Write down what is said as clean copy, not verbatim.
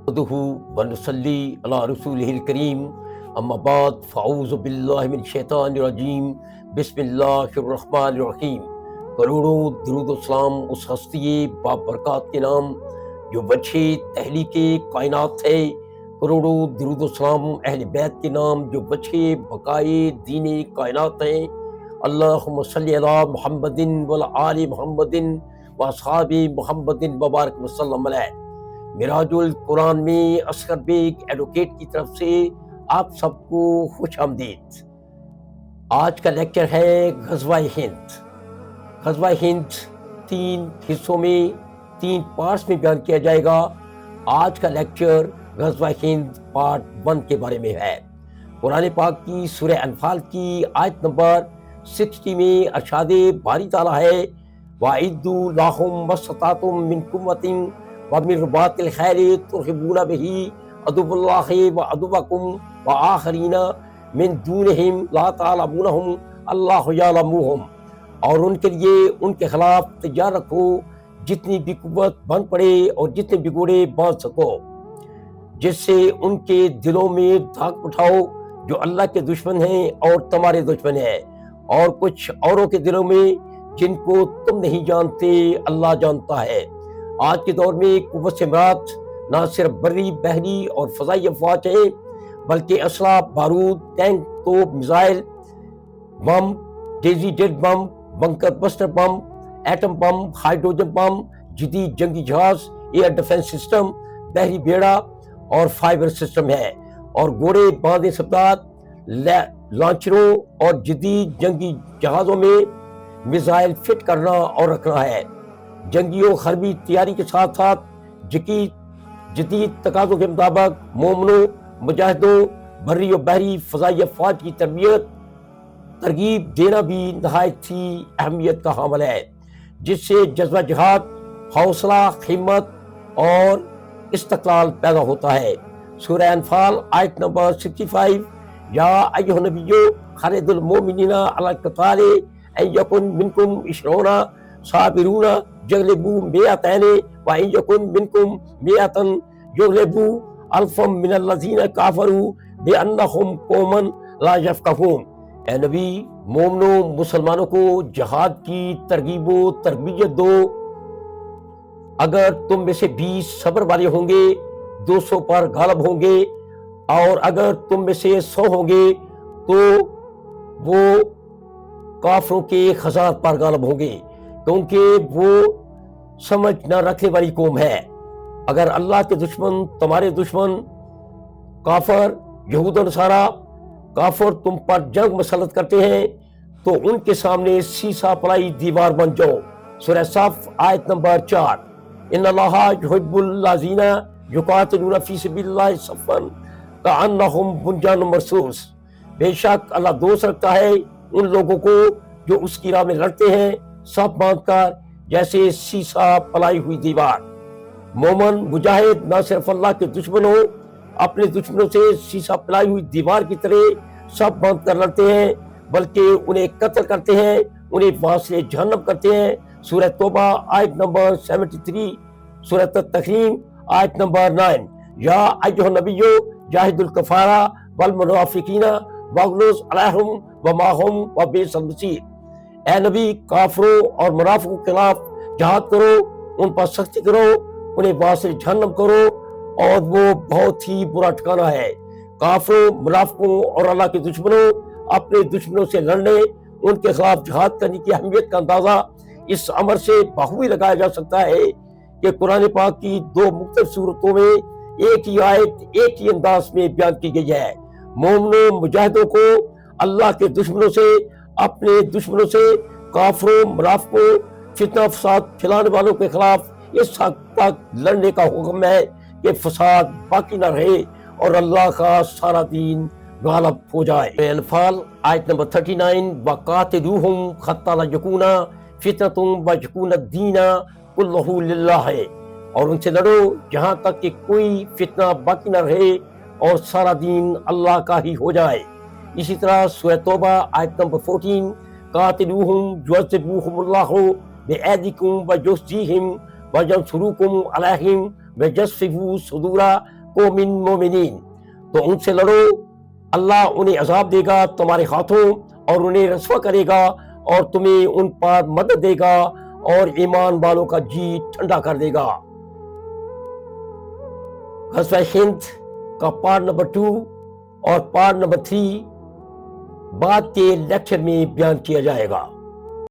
نحمده ونصلي على رسوله الكريم اما بعد فاعوذ باللہ من الشیطان الرجیم بسم اللہ الرحمن الرحیم۔ کروڑوں درود و سلام اس ہستی بابرکات کے نام جو وجہ تحلیق کائنات ہے، کروڑوں درود و سلام اہل بیت کے نام جو وجہ بقائے دین کائنات ہیں۔ اللہم صلی علی محمد وعلی آل محمد واصحاب محمد وبارک وسلم علیہ۔ معراج القرآن میں اصغر بیگ ایڈوکیٹ کی طرف سے آپ سب کو خوش آمدید۔ آج کا لیکچر ہے غزوہ ہند۔ غزوہ ہند 3 حصوں میں 3 پارٹس میں بیان کیا جائے گا۔ آج کا لیکچر غزوہ ہند پارٹ 1 کے بارے میں ہے۔ قرآن پاک کی سورہ انفال کی آیت نمبر 60 میں ارشاد باری تعالیٰ ہے وَأَعِدُّوا لَهُم مَّا اسْتَطَعْتُم مِّن قُوَّةٍ وَمِن رِّبَاطِ الْخَيْلِ تُرْهِبُونَ بِهِ عَدُوَّ اللَّهِ وَعَدُوَّكُمْ وَآخَرِينَ مِن دُونِهِمْ لَا تَعْلَمُونَهُمْ اللَّهُ يَعْلَمُهُمْ۔ اور ان کے لیے ان کے خلاف تیار رکھو جتنی بھی قوت بن پڑے اور جتنے بھی گھوڑے باندھ سکو، جس سے ان کے دلوں میں دھاک اٹھاؤ جو اللہ کے دشمن ہیں اور تمہارے دشمن ہیں، اور کچھ اوروں کے دلوں میں جن کو تم نہیں جانتے اللہ جانتا ہے۔ آج کے دور میں قوت سے مراد نہ صرف بری، بحری اور فضائی افواج ہیں، بلکہ اسلحہ، بارود، ٹینک، توپ، میزائل، بم، ڈیزی ڈیڈ بم، بنکر بسٹر بم، ایٹم بم، ہائیڈروجن بم، جدید جنگی جہاز، ایئر ڈیفنس سسٹم، بحری بیڑا اور فائبر سسٹم ہے، اور گھوڑے باندھے سبدات، لانچروں اور جدید جنگی جہازوں میں میزائل فٹ کرنا اور رکھنا ہے۔ جنگی و حربی تیاری کے ساتھ ساتھ جدید تقاضوں کے مطابق مومنوں، مجاہدوں، بری و بحری فضائی افواج کی ترغیب دینا بھی نہایت ہی اہمیت کا حامل ہے، جس سے جذبہ جہاد، حوصلہ، ہمت اور استقلال پیدا ہوتا ہے۔ سورہ انفال آیت نمبر 65 یا ایھا النبی حرض المؤمنین علی القتال ان یکن منکم 20 صابرون یغلبوا مئتین وان یکن منکم مئۃ یغلبوا الفا من الذین کفروا بانہم قوم لا یفقہون۔ اے نبی، مومنوں، مسلمانوں کو جہاد کی ترغیب و تربیت دو۔ اگر تم میں سے 20 صبر والے ہوں گے 200 پر غالب ہوں گے، اور اگر تم میں سے 100 ہوں گے تو وہ کافروں کے خزانت پر غالب ہوں گے، کیونکہ وہ سمجھ نہ رکھنے والی قوم ہے۔ اگر اللہ کے دشمن، تمہارے دشمن کافر، یہود و نصارہ کافر تم پر جنگ مسلط کرتے ہیں تو ان کے سامنے سیسا پلائی دیوار بن جاؤ۔ سورہ صف آیت نمبر 4۔ ان اللہ یحب الذین یقاتلون فی سبیل اللہ صفا کأنہم بنیان مرصوص۔ بے شک اللہ دوست رکھتا ہے ان لوگوں کو جو اس کی راہ میں لڑتے ہیں صف باندھ کر جیسے سیسا پلائی ہوئی دیوار۔ مومن مجاہد نہ صرف اللہ کے دشمن ہو، اپنے دشمنوں سے سیسا پلائی ہوئی دیوار کی طرح صف باندھ کر لڑتے ہیں، بلکہ انہیں قتل کرتے ہیں، انہیں واصل جہنم کرتے ہیں۔ سورہ توبہ آیت نمبر 73، سورہ التحریم آیت نمبر 9۔ یا ایھا النبی جاہد الکفار والمنافقین واغلظ علیہم ومعہم وبئس المصیر۔ اے نبی، کافروں اور منافقوں کے خلاف جہاد کرو، ان پر سختی کرو، انہیں واصل جہنم کرو، اور وہ بہت ہی برا ٹھکانہ ہے۔ کافروں، منافقوں اور اللہ کے دشمنوں، اپنے دشمنوں سے لڑنے، ان کے خلاف جہاد کرنے کی اہمیت کا اندازہ اس امر سے بخوبی لگایا جا سکتا ہے کہ قرآن پاک کی 2 مختلف صورتوں میں ایک ہی آیت ایک ہی انداز میں بیان کی گئی ہے۔ مومنوں، مجاہدوں کو اللہ کے دشمنوں سے، اپنے دشمنوں سے، کافروں، منافقوں، فتنہ فساد پھیلانے والوں کے خلاف اس حد تک لڑنے کا حکم ہے کہ فساد باقی نہ رہے اور اللہ کا سارا دین غالب ہو جائے۔ انفال آیت نمبر 39 وَقَاتِلُوهُمْ حَتَّىٰ لَا يَكُونَ فِتْنَةٌ وَيَكُونَ الدِّينُ كُلُّهُ لِلَّهِ۔ اور ان سے لڑو جہاں تک کہ کوئی فتنہ باقی نہ رہے اور سارا دین اللہ کا ہی ہو جائے۔ اسی طرح سورہ توبہ آیت نمبر 14 قَاتِلُوهُمْ يُعَذِّبْهُمُ اللَّهُ بِأَيْدِيكُمْ وَيُخْزِيهِمْ وَيَنْصُرُكُمْ عَلَيْهِمْ وَيَشْفِ صُدُورَ قوم مومنین، تو ان سے لڑو، اللہ انہیں عذاب دے گا تمہارے ہاتھوں اور انہیں رسوا کرے گا اور تمہیں ان پر مدد دے گا اور ایمان والوں کا جی ٹھنڈا کر دے گا۔ غزوہ ہند کا پارٹ نمبر 2 اور پارٹ نمبر 3 بعد کے لیکچر میں بیان کیا جائے گا۔